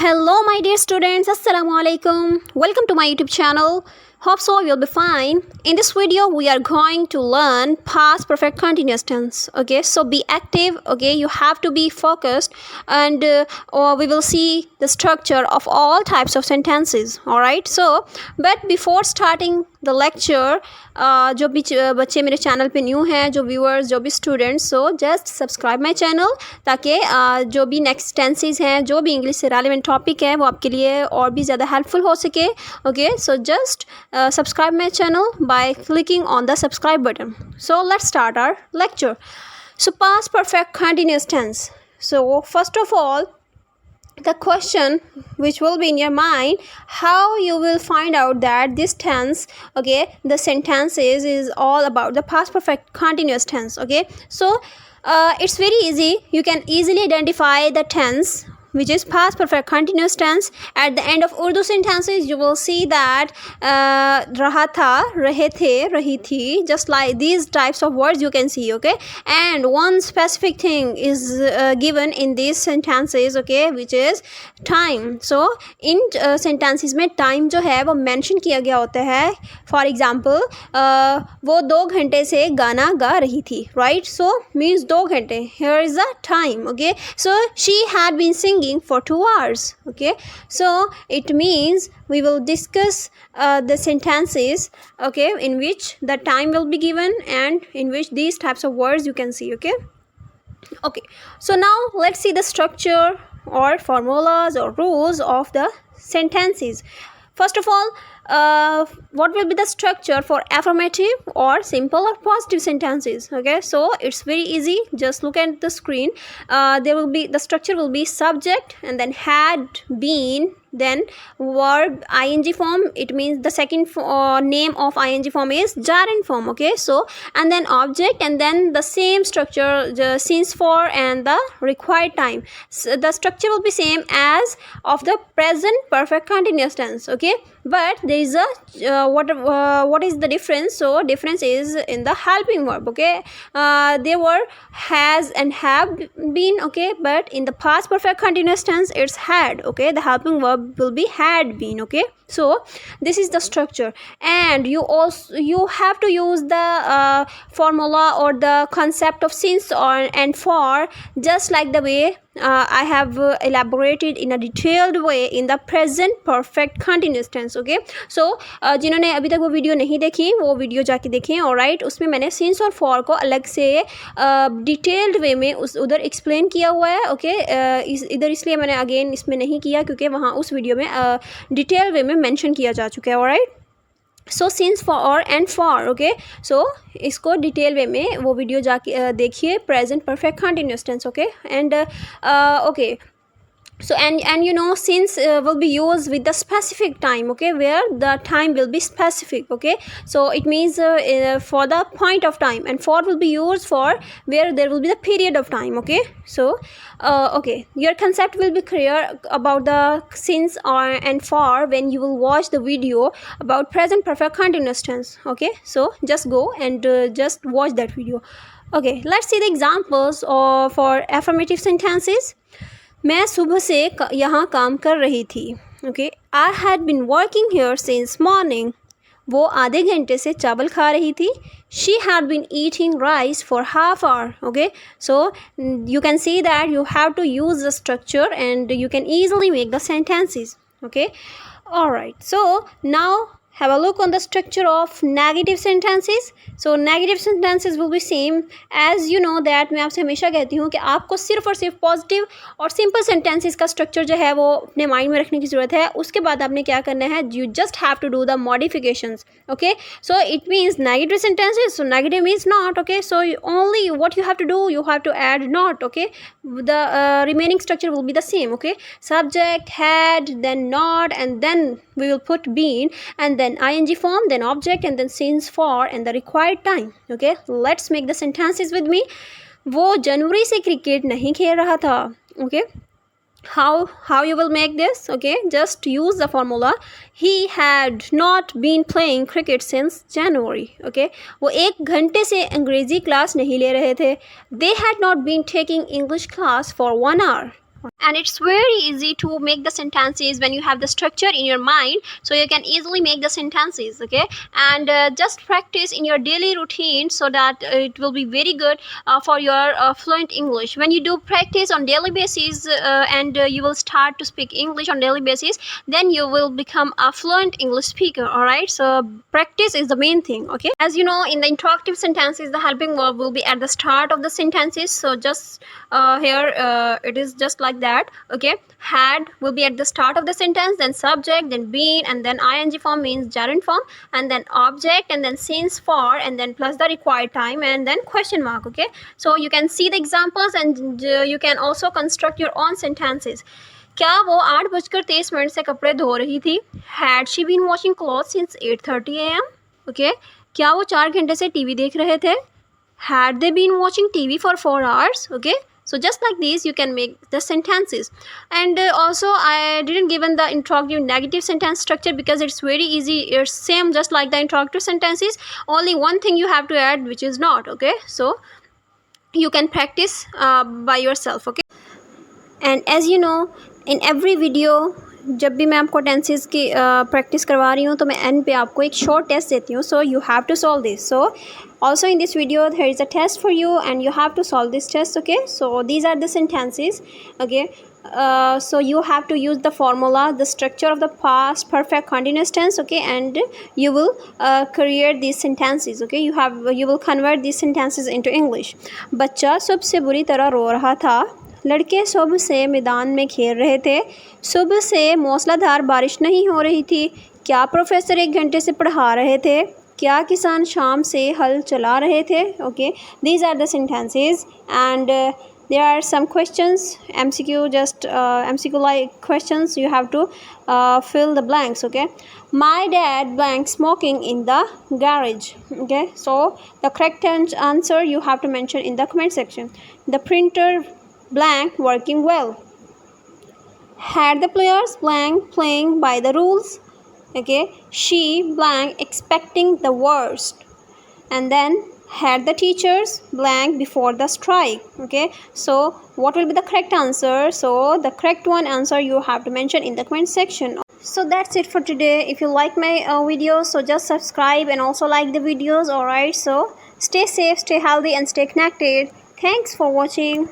Hello my dear students, Assalamu alaikum. Welcome to my YouTube channel. Hope so you'll be fine. In this video we are going to learn past perfect continuous tense. Okay, so be active. Okay, you have to be focused and we will see the structure of all types of sentences. Alright, so but before starting the lecture, जो भी बच्चे मेरे channel पे new हैं, जो viewers, जो भी students, so just subscribe my channel ताकि जो भी नेक्स्ट टेंसेस हैं, जो भी इंग्लिश से रेलेवेंट टॉपिक है वो आपके लिए और भी ज़्यादा हेल्पफुल हो सके. Okay, so just subscribe my channel by clicking on the subscribe button. So let's start our lecture. So past perfect continuous tense. So first of all, the question which will be in your mind, how you will find out that this tense, okay, the sentences is all about the past perfect continuous tense. Okay, so it's very easy. You can easily identify the tense which is past perfect continuous tense. At the end of Urdu sentences you will see that raha tha, rahe the, rahi thi, just like these types of words you can see. Okay, and one specific thing is given in these sentences, okay, which is time. So in sentences में time जो है वो mention किया गया होता है. For example, वो 2 घंटे से गाना गा रही थी, right? So means 2 घंटे. Here is the time. Okay, so she had been singing for 2 hours. Okay, so it means we will discuss the sentences, okay, in which the time will be given and in which these types of words you can see. Okay, so now let's see the structure or formulas or rules of the sentences. First of all, what will be the structure for affirmative or simple or positive sentences? Okay, so it's very easy. Just look at the screen. There will be, the structure will be subject and then had been, then verb ing form. It means the second name of ing form is gerund form. Okay, so and then object and then the same structure, the since for and the required time. So the structure will be same as of the present perfect continuous tense. Okay, but there is a what is the difference? So difference is in the helping verb. Okay, there were has and have been. Okay, but in the past perfect continuous tense it's had. Okay, the helping verb will be had been. Okay, so this is the structure, and you have to use the formula or the concept of since or and for, just like the way I have elaborated in a detailed way in the present perfect continuous tense. Okay, so जिन्होंने अभी तक वो video नहीं देखी वो video जाके देखें. Alright, उसमें मैंने since और for को अलग से डिटेल्ड वे में उधर एक्सप्लेन किया हुआ है. ओके, इधर इसलिए मैंने अगेन इसमें नहीं किया क्योंकि वहाँ उस वीडियो में डिटेल वे में मेंशन किया जा चुका है. Alright, so since for and for. Okay, so इसको डिटेल वे में वो वीडियो जाके देखिए, present perfect continuous tense. Okay, and okay, so and you know since will be used with the specific time. Okay, where the time will be specific. Okay, so it means for the point of time, and for will be used for where there will be the period of time. Okay, so okay, your concept will be clear about the since or and for when you will watch the video about present perfect continuous tense. Okay, so just go and just watch that video. Okay, let's see the examples for affirmative sentences. मैं सुबह से यहाँ काम कर रही थी. Okay, I had been working here since morning. वो आधे घंटे से चावल खा रही थी. She had been eating rice for half hour. Okay, so you can see that you have to use the structure and you can easily make the sentences. Okay, all right, so now have a look on the structure of negative sentences. So negative sentences will be same as you know that मैं आपसे हमेशा कहती हूँ कि आपको सिर्फ और सिर्फ पॉजिटिव और सिंपल सेंटेंसेस का स्ट्रक्चर जो है वो अपने माइंड में रखने की ज़रूरत है. उसके बाद आपने क्या करना है, you just have to do the modifications. Okay, so it means negative sentences, so negative means not. Okay, so only what you have to do, you have to add not. Okay, the remaining structure will be the same. Okay, subject, had, then not, and then we will put been, and then ing form, then object, and then since for and the required time. Okay, let's make the sentences with me. वो जनवरी से cricket नहीं खेल रहा था. Okay, how you will make this? Okay, just use the formula. He had not been playing cricket since January. Okay, वो 1 घंटे से अंग्रेजी क्लास नहीं ले रहे थे. They had not been taking English class for 1 hour. And it's very easy to make the sentences when you have the structure in your mind, so you can easily make the sentences. Okay, and just practice in your daily routine so that it will be very good for your fluent English. When you do practice on daily basis and you will start to speak English on daily basis, then you will become a fluent English speaker. All right, so practice is the main thing. Okay, as you know, in the interrogative sentences, the helping verb will be at the start of the sentences. So just here it is just like that. Okay, had will be at the start of the sentence, then subject, then been, and then ing form means gerund form, and then object, and then since, for, and then plus the required time, and then question mark. Okay, so you can see the examples and you can also construct your own sentences. क्या वो 8:23 से कपड़े धो रही थी? Had she been washing clothes since 8:30 a.m.? Okay, क्या वो 4 घंटे से टीवी देख रहे थे? Had they been watching TV for 4 hours? Okay, so just like this you can make the sentences. And also I didn't given the interrogative negative sentence structure because it's very easy. It's same just like the interrogative sentences, only one thing you have to add which is not. Okay, so you can practice by yourself. Okay, and as you know, in every video जब भी मैं आपको tenses की practice करवा रही हूँ तो मैं एंड पे आपको एक शॉर्ट टेस्ट देती हूँ. So you have to solve this. So also in this video there is a test for you and you have to solve this test. Okay, so these are the sentences. Okay, so you have to use the formula, the structure of the past perfect continuous tense. Okay, and you will create these sentences. Okay, you will convert these sentences into English. बच्चा सुबह से बुरी तरह रो रहा था. लड़के सुबह से मैदान में खेल रहे थे. सुबह से मूसलाधार बारिश नहीं हो रही थी. क्या प्रोफेसर 1 घंटे से पढ़ा रहे थे? क्या किसान शाम से हल चला रहे थे? Okay, these are the sentences and there are some questions, MCQ, just MCQ like questions. You have to fill the blanks. Okay, my dad blank smoking in the garage. Okay, so the correct answer you have to mention in the comment section. The printer blank working well. Had the players blank playing by the rules? Okay, she blank expecting the worst. And then had the teachers blank before the strike. Okay, so what will be the correct answer? So the correct one answer you have to mention in the comment section. So that's it for today. If you like my videos, so just subscribe and also like the videos. Alright, so stay safe, stay healthy and stay connected. Thanks for watching.